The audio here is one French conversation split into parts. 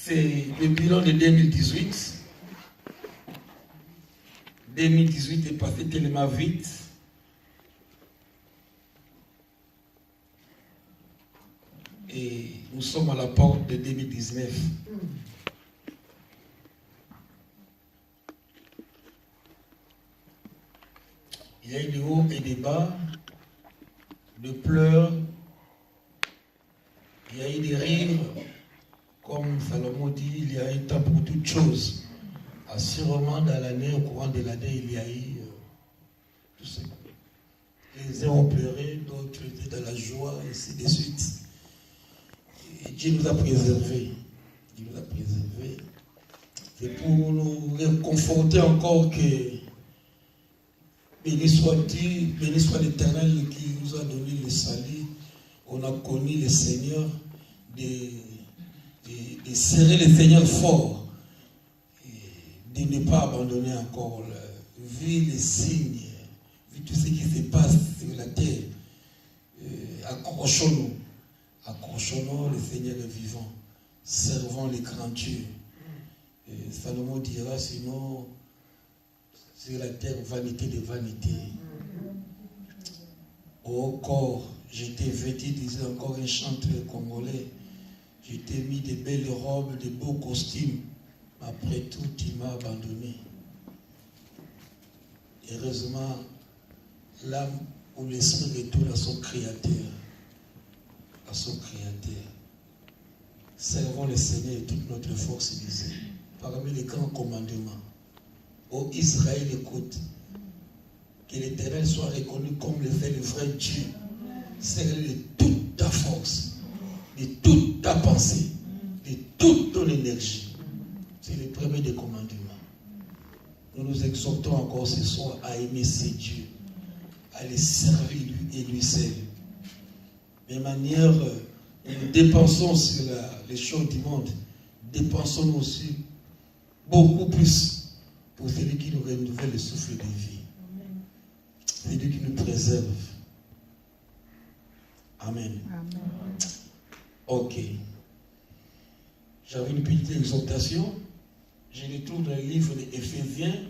C'est le bilan de 2018. 2018 est passé tellement vite. Et nous sommes à la porte de 2019. Il y a eu des hauts et des bas, de pleurs, il y a eu des rires. Comme Salomon dit, il y a eu un temps pour toutes choses. Assurément, dans l'année, au courant de l'année, il y a eu tout ce que les uns ont pleuré, d'autres étaient dans la joie, et ainsi de suite. Et Dieu nous a préservés. Dieu nous a préservés. C'est pour nous réconforter encore que béni soit-il, béni soit l'Éternel qui nous a donné le salut. On a connu le Seigneur, de serrer le Seigneur fort, et de ne pas abandonner encore, vu les signes, vu tout ce qui se passe sur la terre. Accrochons-nous, le Seigneur est vivant, servons les grands dieux. Salomon dira sinon, sur la terre, vanité de vanité. Au corps, j'étais vêtu, disait encore un chanteur congolais. Je t'ai mis de belles robes, de beaux costumes. Après tout, tu m'as abandonné. Heureusement, l'âme ou l'esprit retourne à son Créateur. À son Créateur. Servons le Seigneur et toute notre force, disait. Parmi les grands commandements. Ô Israël, écoute. Que l'Éternel soit reconnu comme le vrai Dieu. Serre-le de toute ta force, de toute ta pensée, de toute ton énergie. C'est le premier des commandements. Nous nous exhortons encore ce soir à aimer ces dieux, à les servir lui et lui seul. De manière, nous dépensons sur les choses du monde, dépensons aussi beaucoup plus pour celui qui nous renouvelle le souffle de vie. Celui qui nous préserve. Amen. Amen. Ok. J'avais une petite exhortation. Je les trouve dans le livre d'Éphésiens,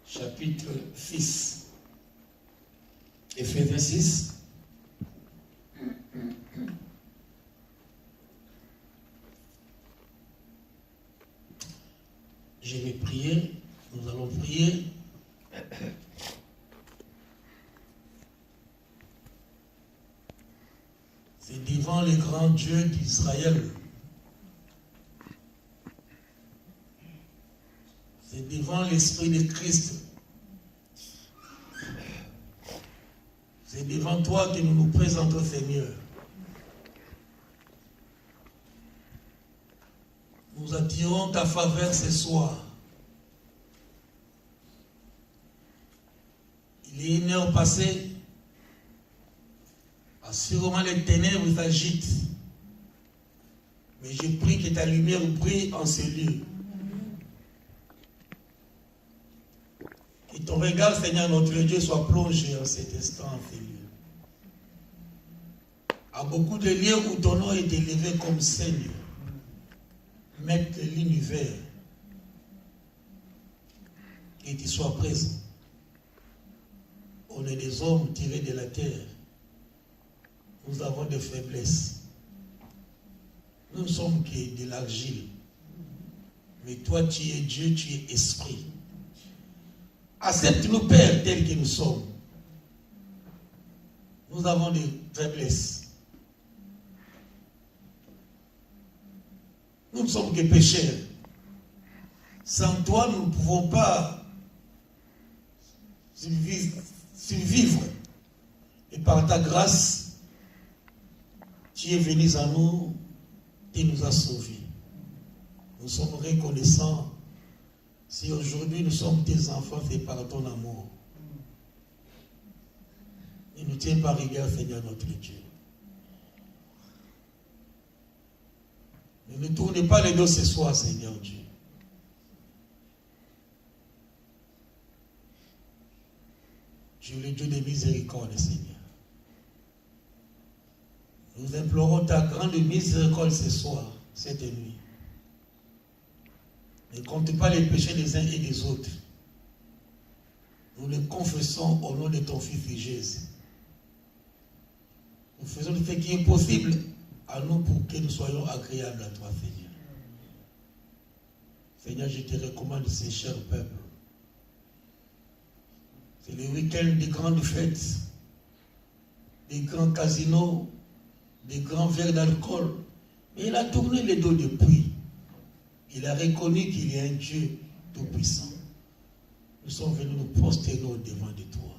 chapitre 6. Éphésiens 6. Je vais prier. Nous allons prier. C'est devant le grand Dieu d'Israël. C'est devant l'Esprit de Christ. C'est devant toi que nous nous présentons, Seigneur. Nous attirons ta faveur ce soir. Il est 1 heure passée. Assurément, les ténèbres s'agitent. Mais je prie que ta lumière brille en ce lieu. Que ton regard, Seigneur, notre Dieu, soit plongé en cet instant en ce lieu. À beaucoup de lieux où ton nom est élevé comme Seigneur, Maître de l'univers, que tu sois présent. On est des hommes tirés de la terre. Nous avons des faiblesses. Nous ne sommes que de l'argile. Mais toi, tu es Dieu, tu es esprit. Accepte-nous, Père, tels que nous sommes. Nous avons des faiblesses. Nous ne sommes que pécheurs. Sans toi, nous ne pouvons pas survivre. Et par ta grâce, tu es venu à nous et nous as sauvés. Nous sommes reconnaissants. Si aujourd'hui nous sommes tes enfants, c'est par ton amour. Ne nous tiens par rigueur, Seigneur notre Dieu. Ne nous tournez pas les dos ce soir, Seigneur Dieu. Tu es le Dieu de miséricorde, Seigneur. Nous implorons ta grande miséricorde ce soir, cette nuit. Ne compte pas les péchés des uns et des autres. Nous les confessons au nom de ton Fils Jésus. Nous faisons ce qui est possible à nous pour que nous soyons agréables à toi, Seigneur. Seigneur, je te recommande ces chers peuples. C'est le week-end des grandes fêtes, des grands casinos, des grands verres d'alcool. Mais il a tourné les dos depuis. Il a reconnu qu'il y a un Dieu tout-puissant. Nous sommes venus nous prosterner devant de toi.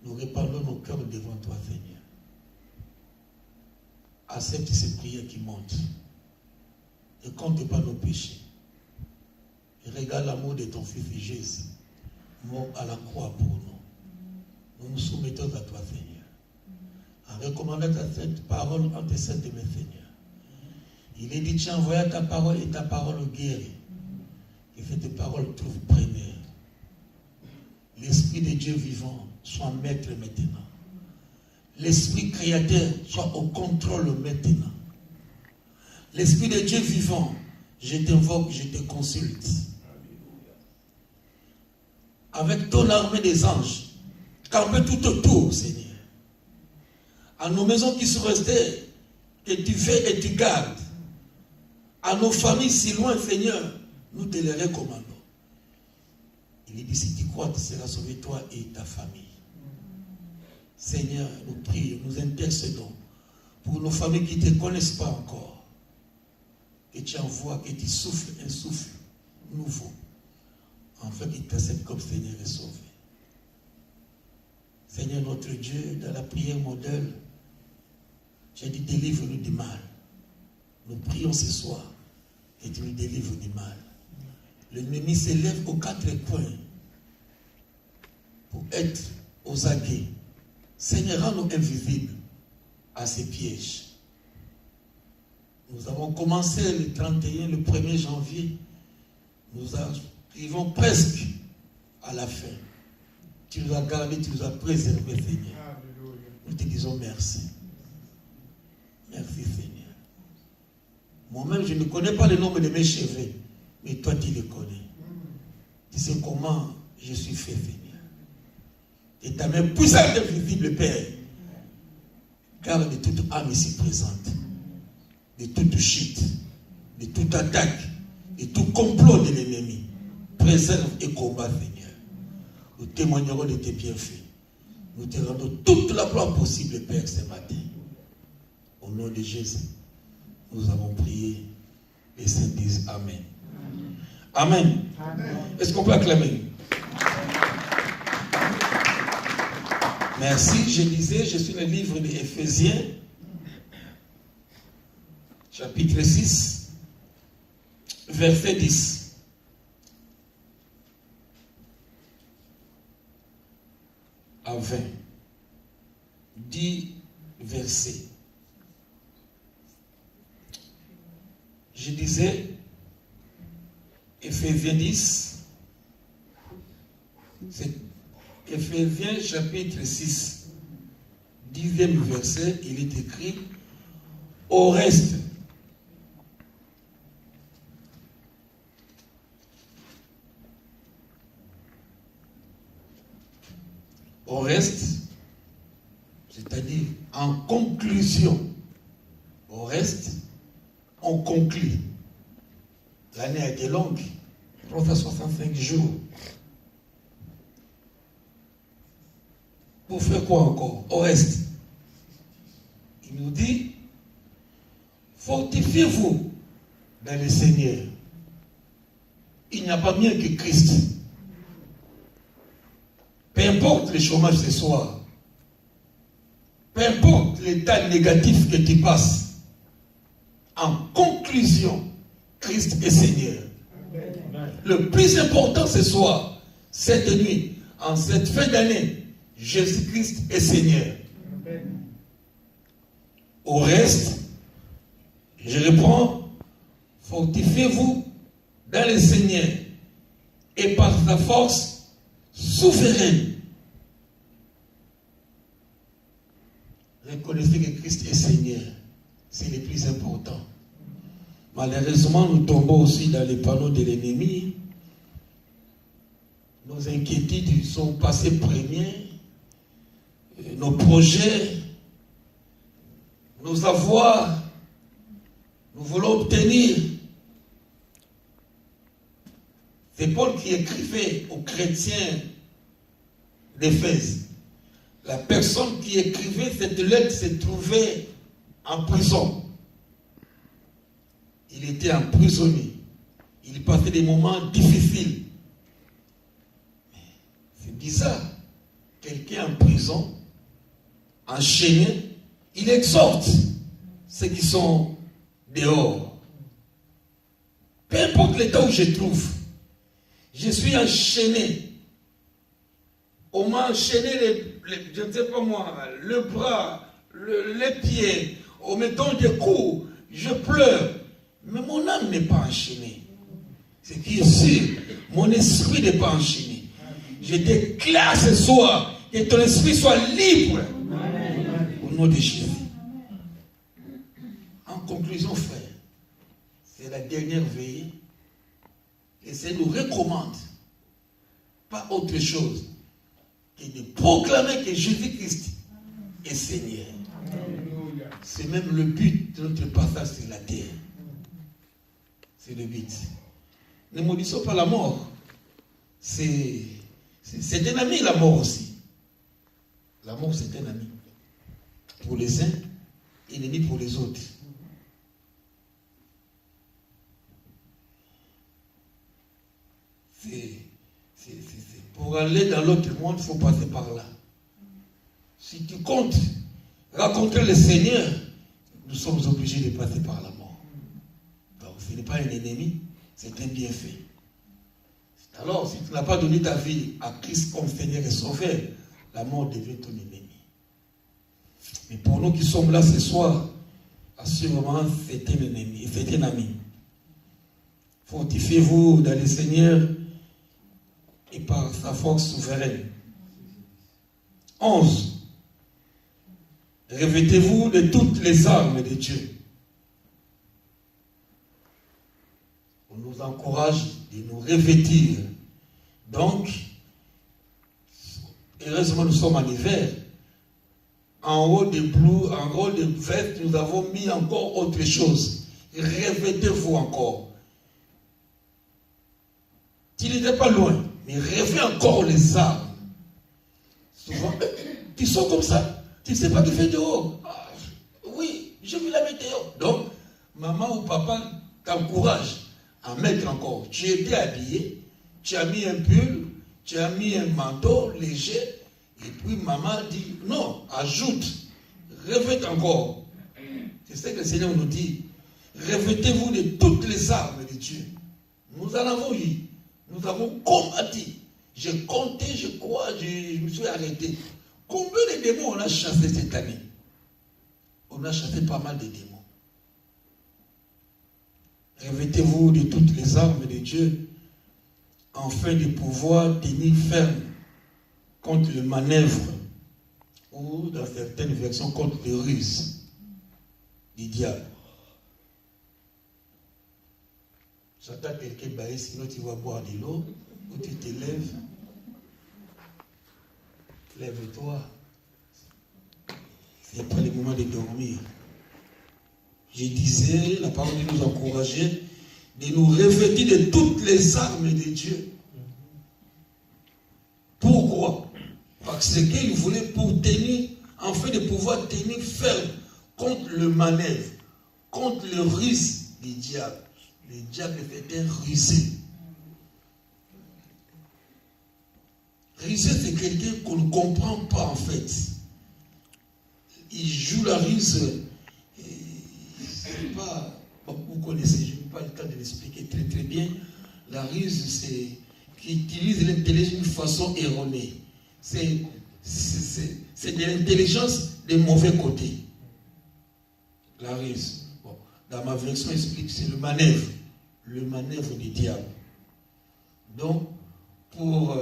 Nous répandons nos cœurs devant toi, Seigneur. Accepte ces prières qui montent. Ne compte pas nos péchés. Et regarde l'amour de ton Fils Jésus, mort à la croix pour nous. Nous nous soumettons à toi, Seigneur. En recommandant cette parole entre tes saintes mains, Seigneur. Il est dit, tu as envoyé ta parole et ta parole guérit. Que cette parole trouve première. L'Esprit de Dieu vivant soit maître maintenant. L'Esprit créateur soit au contrôle maintenant. L'Esprit de Dieu vivant, je t'invoque, je te consulte. Avec ton armée des anges, camper tout autour, Seigneur. À nos maisons qui sont restées, que tu fais et tu gardes. À nos familles si loin, Seigneur, nous te les recommandons. Il est dit, si tu crois, tu seras sauvé, toi et ta famille. Seigneur, nous prions, nous intercédons pour nos familles qui ne te connaissent pas encore. Que tu envoies, que tu souffles un souffle nouveau, afin qu'ils t'acceptent comme Seigneur et Sauvé. Seigneur notre Dieu, dans la prière modèle, tu as dit, délivre-nous du mal. Nous prions ce soir et tu nous délivres du mal. L'ennemi s'élève aux quatre coins pour être aux aguets. Seigneur, rends-nous invisibles à ces pièges. Nous avons commencé le 31, le 1er janvier. Nous arrivons presque à la fin. Tu nous as gardés, tu nous as préservés, Seigneur. Nous te disons merci. Merci, Seigneur. Moi-même, je ne connais pas le nombre de mes cheveux, mais toi, tu les connais. Tu sais comment je suis fait, Seigneur. Et ta main puissante et visible, Père, garde de toute âme ici présente, de toute chute, de toute attaque, de tout complot de l'ennemi. Préserve et combat, Seigneur. Nous témoignerons de tes bienfaits. Nous te rendons toute la gloire possible, Père, ce matin. Au nom de Jésus, nous avons prié. Les saints disent Amen. Amen. Amen. Est-ce qu'on peut acclamer? Merci. Je disais, je suis dans le livre d'Éphésiens, chapitre 6, verset 10. À 20. 10 versets. Je disais, Éphésiens 10, c'est Éphésiens chapitre 6, 10e verset, il est écrit, au reste, c'est-à-dire en conclusion, au reste, on conclut. L'année a été longue, 365 jours. Pour faire quoi encore? Au reste, il nous dit, fortifiez-vous dans le Seigneur. Il n'y a pas mieux que Christ. Peu importe le chômage ce soir, peu importe l'état négatif que tu passes, en conclusion, Christ est Seigneur. Amen. Le plus important ce soir, cette nuit, en cette fin d'année, Jésus-Christ est Seigneur. Amen. Au reste, je reprends, fortifiez-vous dans le Seigneur et par sa force souveraine. Reconnaissez que Christ est Seigneur. C'est le plus important. Malheureusement, nous tombons aussi dans les panneaux de l'ennemi. Nos inquiétudes sont passées premiers. Nos projets, nos avoirs, nous voulons obtenir. C'est Paul qui écrivait aux chrétiens d'Éphèse. La personne qui écrivait cette lettre se trouvait en prison. Il était emprisonné. Il passait des moments difficiles. C'est bizarre. Quelqu'un en prison, enchaîné, il exhorte ceux qui sont dehors. Peu importe l'état où je trouve, je suis enchaîné. On m'a enchaîné je ne sais pas moi, le bras, les pieds, on me donne des coups, je pleure. Mais mon âme n'est pas enchaînée. Ce qui est sûr, mon esprit n'est pas enchaîné. Je déclare ce soir que ton esprit soit libre. Au nom de Jésus. En conclusion, frère, c'est la dernière veillée. Et ça nous recommande, pas autre chose, que de proclamer que Jésus-Christ est Seigneur. C'est même le but de notre passage sur la terre. C'est le but. Ne maudissons pas la mort. C'est un ami, la mort aussi. La mort, c'est un ami. Pour les uns, ennemi pour les autres. Pour aller dans l'autre monde, il faut passer par là. Si tu comptes rencontrer le Seigneur, nous sommes obligés de passer par la mort. Donc, ce n'est pas un ennemi, c'est un bienfait. Alors, si tu n'as pas donné ta vie à Christ comme Seigneur et Sauveur, la mort devient ton ennemi. Mais pour nous qui sommes là ce soir, assurément, c'est un ennemi, c'est un ami. Fortifiez-vous dans le Seigneur et par sa force souveraine. 11. Revêtez-vous de toutes les armes de Dieu. On nous encourage de nous revêtir. Donc, heureusement nous sommes en hiver. En haut des blouses, en haut des vestes, nous avons mis encore autre chose. Revêtez-vous encore. Tu n'étais pas loin, mais rêvez encore les armes. Souvent, tu sors comme ça. Tu ne sais pas qui fait dehors. Ah, oui, je vais la mettre dehors. Donc, maman ou papa t'encourage à mettre encore. Tu étais habillé, tu as mis un pull, tu as mis un manteau léger, et puis maman dit, non, ajoute, revêtez encore. C'est ce que le Seigneur nous dit. Revêtez-vous de toutes les armes de Dieu. Nous en avons eu. Nous avons combattu. J'ai compté, je crois, je me suis arrêté. Combien de démons on a chassé cette année? On a chassé pas mal de démons. Revêtez-vous de toutes les armes de Dieu afin de pouvoir tenir ferme contre le manœuvre ou dans certaines versions contre les ruses du diable. J'entends quelqu'un bailler, sinon tu vas boire de l'eau, ou tu te lèves. Lève-toi. C'est pas le moment de dormir. Je disais, la parole de nous encourager, de nous revêtir de toutes les armes de Dieu. Pourquoi? Parce qu'il voulait pour tenir, afin de pouvoir tenir ferme contre le manœuvre, contre le risque du diable. Le diable est un rusé. Rusé, c'est quelqu'un qu'on ne comprend pas en fait. Il joue la ruse. C'est pas. Bon, vous connaissez, je n'ai pas le temps de l'expliquer très très bien. La ruse, c'est qui utilise l'intelligence d'une façon erronée. C'est de l'intelligence des mauvais côtés. La ruse. Bon, dans ma version, explique c'est le manœuvre du diable. Donc, pour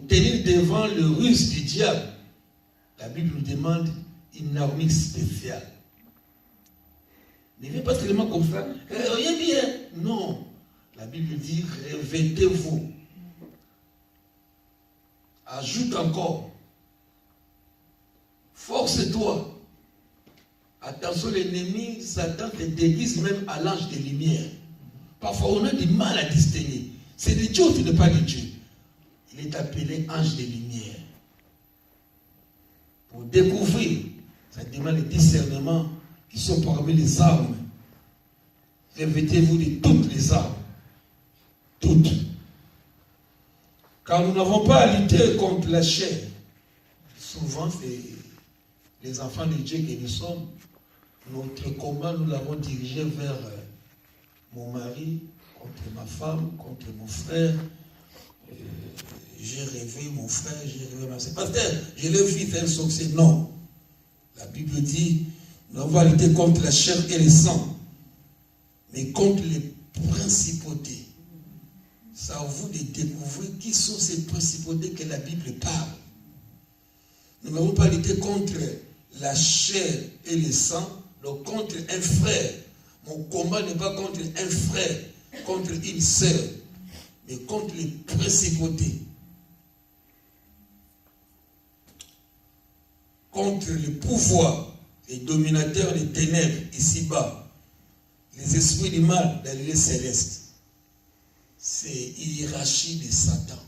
tenir devant le ruse du diable, la Bible nous demande une armure spéciale. Ne vivez pas seulement comme ça. Rien bien. Non. La Bible dit, revêtez-vous. Ajoute encore. Force-toi. Attention, l'ennemi, Satan te déguise même à l'ange de lumière. Parfois, on a du mal à distinguer. C'est de Dieu ou ce n'est pas de Dieu. Il est appelé ange de lumière. Pour découvrir, ça demande les discernements qui sont parmi les armes. Revêtez-vous de toutes les armes. Toutes. Car nous n'avons pas à lutter contre la chair. Souvent, c'est les enfants de Dieu que nous sommes. Notre combat, nous l'avons dirigé vers mon mari, contre ma femme, contre mon frère. J'ai rêvé mon frère, j'ai rêvé ma soeur. Pasteur, je l'ai vu faire un succès. Non. La Bible dit, nous avons à lutter contre la chair et le sang, mais contre les principautés. C'est à vous de découvrir qui sont ces principautés que la Bible parle. Nous n'avons pas lutté contre la chair et le sang, donc contre un frère. Mon combat n'est pas contre un frère, contre une sœur, mais contre les principautés. Contre le pouvoir, les dominateurs des ténèbres ici-bas, les esprits du mal dans les lieux célestes. C'est hiérarchie de Satan.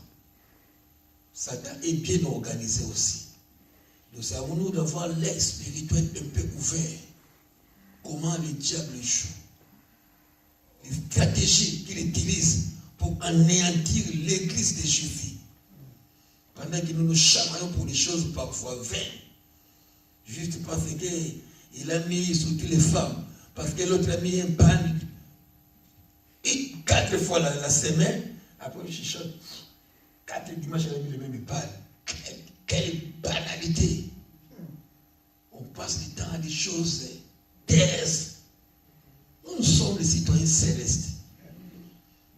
Satan est bien organisé aussi. Nous savons nous d'avoir l'œil spirituel un peu ouvert. Comment le diable joue. Les stratégies qu'il utilise pour anéantir l'église de Jésus. Pendant que nous nous chamaillons pour des choses parfois vaines. Juste parce qu'il a mis surtout les femmes. Parce que l'autre a mis un pan. Et 4 fois la semaine, après je chuchote. 4 dimanches, elle a mis le même pan. Quelle banalité. On passe du temps à des choses terrestres. Nous sommes les citoyens célestes.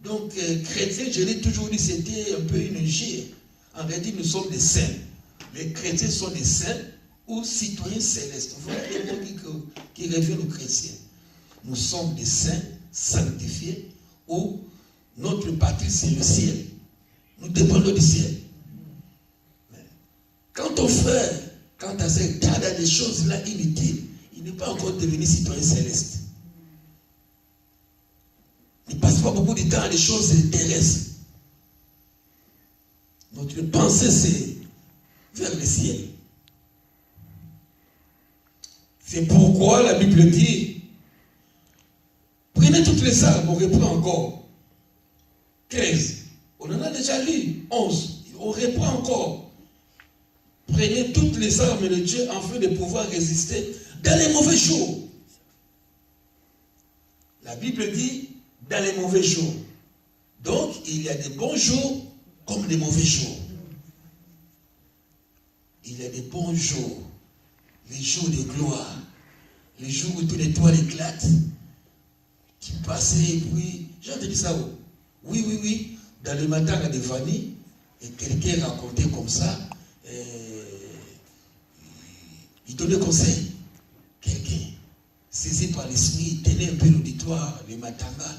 Donc, chrétiens, je l'ai toujours dit, c'était un peu une gire. En réalité, nous sommes des saints. Les chrétiens sont des saints ou citoyens célestes. Voilà les mots qui reviennent aux chrétiens. Nous sommes des saints sanctifiés où notre patrie c'est le ciel. Nous dépendons du ciel. Mais quand ton frère, quand ta sœur garde à des choses là inutiles, il n'est pas encore devenu citoyen céleste. Il ne passe pas beaucoup de temps à des choses terrestres. Notre pensée c'est vers le ciel. C'est pourquoi la Bible dit, prenez toutes les armes, on reprend encore. 15. On en a déjà lu. 11. On reprend encore. Prenez toutes les armes de Dieu afin de pouvoir résister dans les mauvais jours. La Bible dit, dans les mauvais jours. Donc, il y a des bons jours comme des mauvais jours. Il y a des bons jours. Les jours de gloire, les jours où toutes les toiles éclatent, qui passaient, et puis, j'ai entendu ça, oui, dans le matin à des vanilles, et quelqu'un racontait comme ça, il donnait conseil, quelqu'un, saisi par l'esprit, il tenait un peu l'auditoire, les matanga,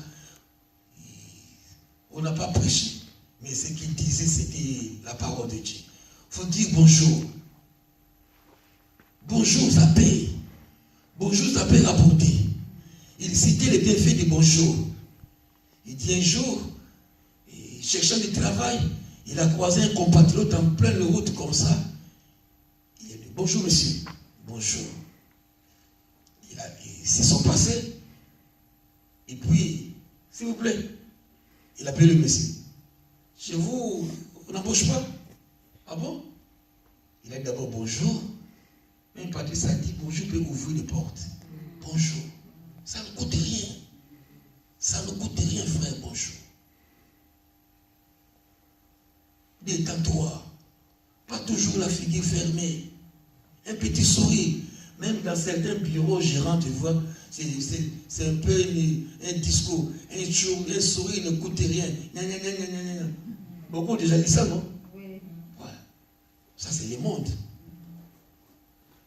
on n'a pas prêché, mais ce qu'il disait, c'était la parole de Dieu. Il faut dire bonjour. Bonjour, ça paye. Bonjour, ça peut rapporter. Il citait les bienfaits du bonjour. Il dit un jour, cherchant du travail, il a croisé un compatriote en pleine route comme ça. Il a dit, bonjour monsieur. Bonjour. Ils se sont passés. Et puis, s'il vous plaît, il a appelé le monsieur. Chez vous, on n'embauche pas. Ah bon? Il a dit d'abord bonjour. Même Patrice a dit bonjour, peut ouvrir les portes. Bonjour. Ça ne coûte rien. Ça ne coûte rien, frère, bonjour. Détends-toi. Pas toujours la figure fermée. Un petit sourire. Même dans certains bureaux gérants, tu vois, c'est un peu un discours. Un sourire ne coûte rien. Beaucoup ont déjà dit ça, non? Oui. Ouais. Ça, c'est le monde.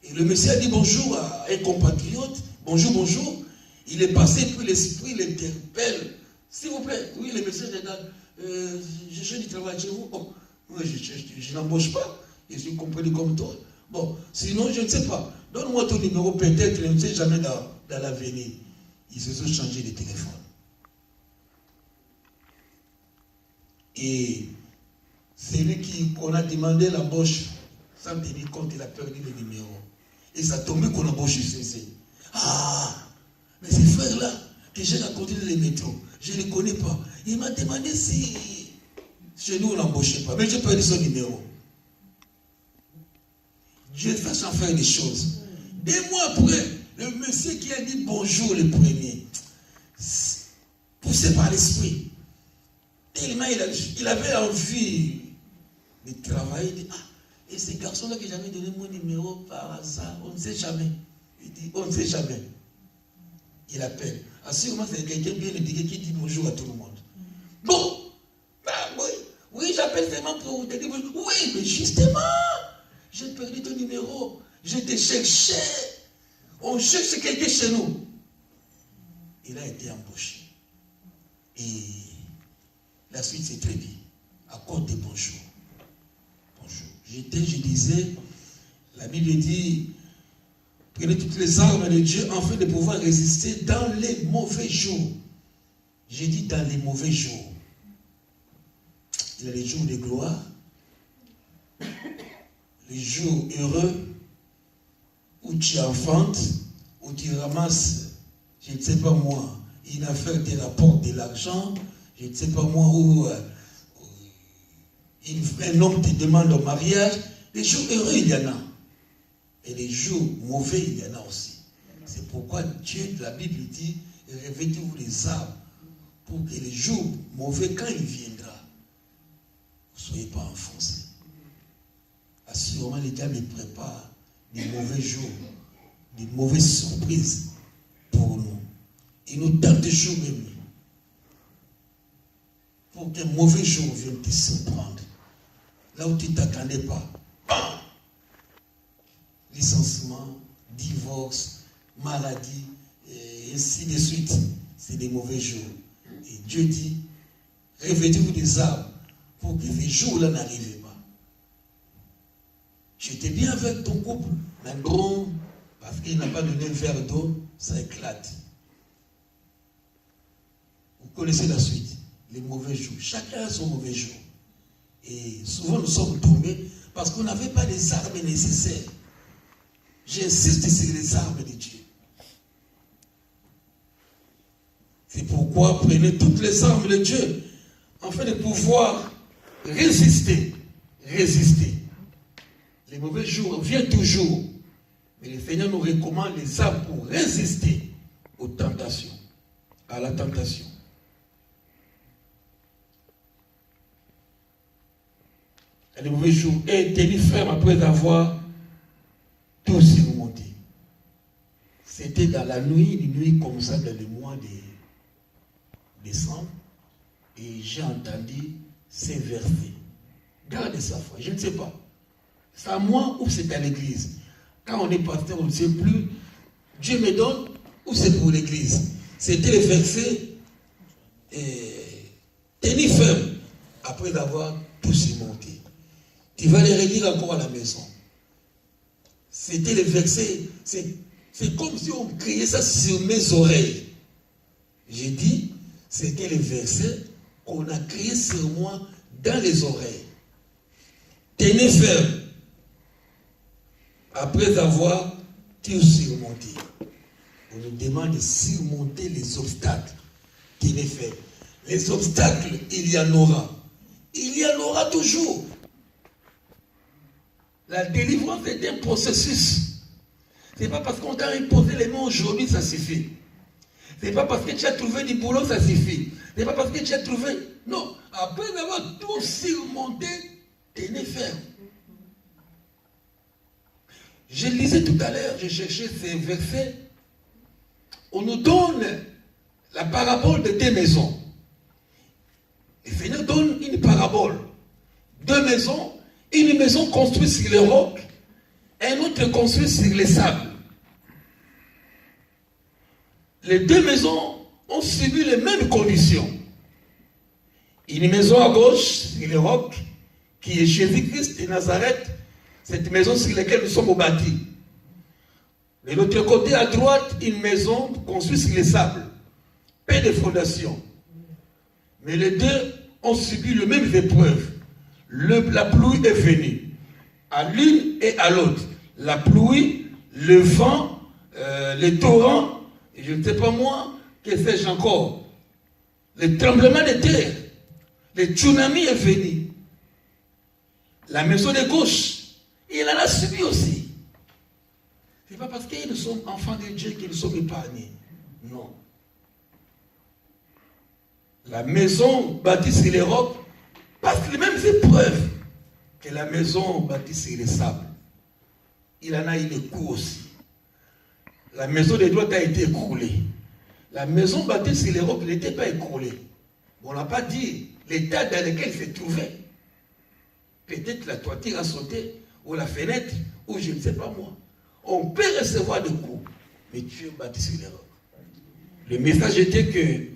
Et le monsieur a dit bonjour à un compatriote. Bonjour, bonjour. Il est passé, puis l'esprit l'interpelle. S'il vous plaît, oui, le monsieur regarde, je cherche du travail chez vous. Oh, moi, je n'embauche pas. Je suis compris comme toi. Bon, sinon, je ne sais pas. Donne-moi ton numéro, peut-être, je ne sais jamais dans l'avenir. Ils se sont changés de téléphone. Et celui qu'on a demandé l'embauche, sans tenir compte, il a perdu le numéro. Et ça a tombé qu'on embauche CC. Ah, mais ces frères-là, que j'ai raconté dans les métros, je ne les connais pas. Il m'a demandé si chez nous on n'embauchait pas. Mais j'ai perdu son numéro. Dieu fait sans faire des choses. 2 mois après, le monsieur qui a dit bonjour le premier, poussé par l'esprit, tellement il avait envie de travailler. Il dit, ah, et ces garçons-là que j'avais donné mon numéro par hasard, on ne sait jamais. Il dit, on ne sait jamais. Il appelle. Assurément, c'est quelqu'un bien éduqué qui dit bonjour à tout le monde. Bon, bah, oui, j'appelle seulement pour te dire bonjour. Oui, mais justement, j'ai perdu ton numéro. Je te cherchais. On cherche quelqu'un chez nous. Il a été embauché. Et la suite, c'est très bien. Accorde des bonjours. Bonjour. Je disais, la Bible dit, prenez toutes les armes de Dieu afin de pouvoir résister dans les mauvais jours. J'ai dit dans les mauvais jours. Il y a les jours de gloire, les jours heureux, où tu enfantes, où tu ramasses, je ne sais pas moi, une affaire te rapporte de l'argent, je ne sais pas moi, où un homme te demande au mariage. Les jours heureux, il y en a. Et les jours mauvais, il y en a aussi. C'est pourquoi Dieu, la Bible dit, revêtez-vous les armes, pour que les jours mauvais, quand il viendra, vous ne soyez pas enfoncés. Assurément, les diables me préparent des mauvais jours, des mauvaises surprises pour nous. Il nous donne des jours même pour qu'un mauvais jour vienne te surprendre. Là où tu ne t'attendais pas. Bam! Licenciement, divorce, maladie, et ainsi de suite. C'est des mauvais jours. Et Dieu dit, revêtez-vous des armes pour que ces jours-là n'arrivent pas. Tu étais bien avec ton couple, mais bon, parce qu'il n'a pas donné un verre d'eau, ça éclate. Vous connaissez la suite, les mauvais jours. Chacun a son mauvais jour. Et souvent nous sommes tombés parce qu'on n'avait pas les armes nécessaires. J'insiste sur les armes de Dieu. C'est pourquoi prenez toutes les armes de Dieu afin de pouvoir résister. Résister. Les mauvais jours viennent toujours. Mais le Seigneur nous recommande les armes pour résister aux tentations, à la tentation. Les mauvais jours, et tenir ferme après avoir tout surmonté. C'était dans la nuit, une nuit comme ça, dans le mois de décembre, et j'ai entendu ces versets. Gardez ça, frère, je ne sais pas. C'est à moi ou c'est à l'église. Quand on est pasteur, on ne sait plus. Dieu me donne ou c'est pour l'église. C'était le verset tenir ferme après avoir tout surmonté. Tu vas les relire encore à la maison. C'était le verset. C'est comme si on criait ça sur mes oreilles. J'ai dit, c'était le verset qu'on a crié sur moi dans les oreilles. Tenez ferme. Après avoir tout surmonté. On nous demande de surmonter les obstacles. Tenez ferme. Les obstacles, il y en aura. Il y en aura toujours. La délivrance est un processus. Ce n'est pas parce qu'on t'a imposé les mains aujourd'hui, ça suffit. Ce n'est pas parce que tu as trouvé du boulot, ça suffit. Ce n'est pas parce que tu as trouvé... Non, après avoir tout surmonté, tenez ferme. Je lisais tout à l'heure, je cherchais ces versets. On nous donne la parabole de 2 maisons. Le Seigneur donne une parabole. 2 maisons. Une maison construite sur les rocs, et une autre construite sur les sables. les deux maisons ont subi les mêmes conditions. Une maison à gauche, c'est le roc, qui est Jésus-Christ de Nazareth, cette maison sur laquelle nous sommes bâtis. De l'autre côté, à droite, une maison construite sur les sables, paix de fondation. Mais les deux ont subi les mêmes épreuves. La pluie est venue, à l'une et à l'autre. La pluie, le vent, les torrents, et je ne sais pas moi, que sais-je encore. Le tremblement de terre, le tsunami est venu. La maison de gauche, il en a subi aussi. Ce n'est pas parce que nous sommes enfants de Dieu que nous sommes épargnés. Non. La maison bâtie sur les rocs passe les mêmes épreuves que la maison bâtie sur les sables. Il en a eu les coups aussi. La maison de droite a été écroulée. La maison bâtie sur les rocs n'était pas écroulée. On n'a pas dit l'état dans lequel il se trouvait. Peut-être la toiture a sauté, ou la fenêtre, ou je ne sais pas moi. On peut recevoir des coups, mais Dieu bâtit sur les rocs. Le message était que,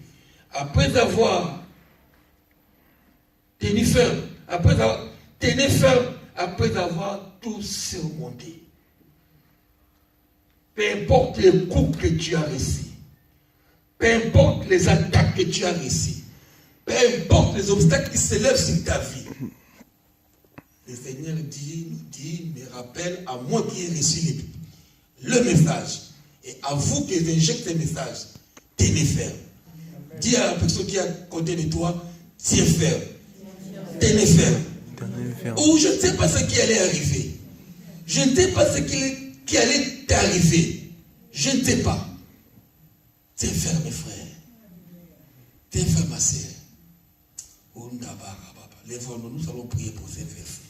après avoir tenu ferme, après avoir tout surmonté, peu importe les coups que tu as reçus, peu importe les attaques que tu as reçues, peu importe les obstacles qui s'élèvent sur ta vie, le Seigneur nous dit, me rappelle à moi qui ai reçu le message, et à vous qui injectez le message, tenez ferme. Dis à la personne qui est à côté de toi, tiens ferme. Tenez ferme. Ou je ne sais pas ce qui allait arriver. Je ne sais pas ce qui allait t'arriver. Je ne sais pas. Tiens ferme, frère. Tiens ferme, ma sœur. Lève-nous, nous allons prier pour ces versets.